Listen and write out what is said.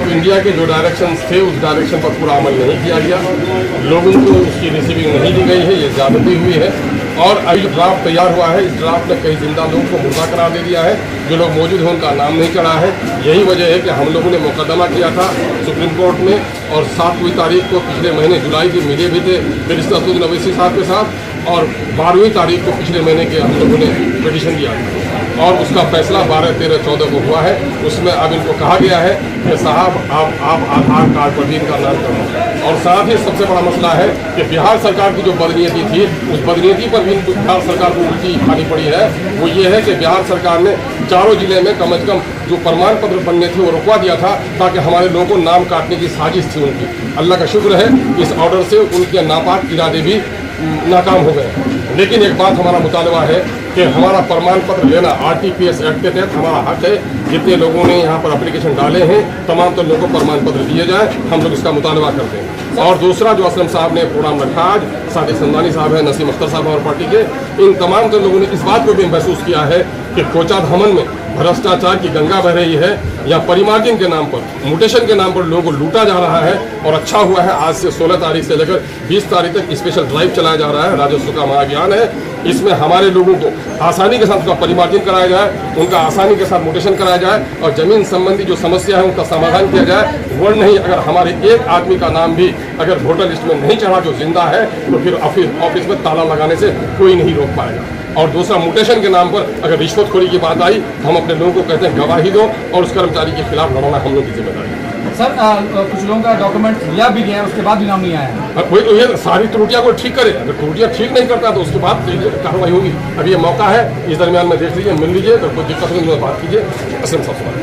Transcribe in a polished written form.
India के जो direction थे उस डायरेक्शन पर पूरा अमल नहीं किया गया, लोगों को उसकी रिसीविंग नहीं दी गई है, ये ज़्यादती हुई है। और अभी जो ड्राफ्ट तैयार हुआ है, इस ड्राफ्ट ने कई जिंदा लोगों को मुर्दा करार दे दिया है। जो लोग मौजूद हैं उनका नाम नहीं चढ़ा है। यही वजह है कि हम लोगों ने मुकदमा किया था सुप्रीम कोर्ट में, और 7वीं तारीख को पिछले महीने जुलाई के मिले भी थे बैरिस्टर असदुद्दीन अवैसी साहब के साथ, और 12वीं तारीख को पिछले महीने के हम लोगों ने पिटीशन दिया था, और उसका फैसला 12, 13, 14 को हुआ है। उसमें अब इनको कहा गया है कि साहब आप आधार कार्ड पर भी इनका नाम करो। और साथ ही सबसे बड़ा मसला है कि बिहार सरकार की जो बदनीयती थी, उस बदनीयती पर भी इनको बिहार सरकार को उल्टी खानी पड़ी है। वो ये है कि बिहार सरकार ने चारों जिले में कम से कम जो प्रमाण पत्र बनने थे वो रुकवा दिया था, ताकि हमारे लोगों को नाम काटने की साजिश थी उनकी। अल्लाह का शुक्र है इस ऑर्डर से उनके नापाक इरादे भी नाकाम हो गए। लेकिन एक बात हमारा मुतालबा है कि हमारा प्रमाण पत्र लेना RTPS एक्ट के तहत हमारा हक है। जितने लोगों ने यहाँ पर एप्लीकेशन डाले हैं तमाम तो लोगों को प्रमाण पत्र दिए जाए, हम लोग इसका मुतालबा करते हैं। और दूसरा जो असलम साहब ने प्रोग्राम रखा आज, सादिक संदानी साहब है, नसीम अख्तर साहब और पार्टी के, इन तमाम तो लोगों ने इस बात को भी महसूस किया है कि कोचा धमन में भ्रष्टाचार की गंगा बह रही है, या परिमार्जिन के नाम पर, म्यूटेशन के नाम पर लोगों को लूटा जा रहा है। और अच्छा हुआ है आज से 16 तारीख से लेकर 20 तारीख तक स्पेशल ड्राइव चलाया जा रहा है, राजस्व का महाअभियान है। इसमें हमारे लोगों को आसानी के साथ उनका परिमार्जिन कराया जाए, उनका आसानी के साथ म्यूटेशन कराया जाए, और जमीन संबंधी जो समस्या है उनका समाधान किया जाए। वो नहीं, अगर हमारे एक आदमी का नाम भी अगर वोटर लिस्ट में नहीं चढ़ा जो जिंदा है, तो फिर ऑफिस में ताला लगाने से कोई नहीं रोक पाएगा। और दूसरा, म्यूटेशन के नाम पर अगर रिश्वतखोरी की बात आई, हम अपने लोगों को कहते हैं गवाही दो, और उस कर्मचारी के खिलाफ लड़ना हम लोग की जिम्मेदारी है। सर, कुछ लोगों का डॉक्यूमेंट लिया भी गया, उसके बाद भी नाम नहीं आया। वही तो, ये सारी त्रुटियां को ठीक करे। अगर त्रुटियां ठीक नहीं करता तो उसके बाद कार्रवाई होगी। अभी ये मौका है, इस दरमियान में देख लीजिए, मिल लीजिए, अगर कोई दिक्कत होगी तो बात कीजिए। असलम साहब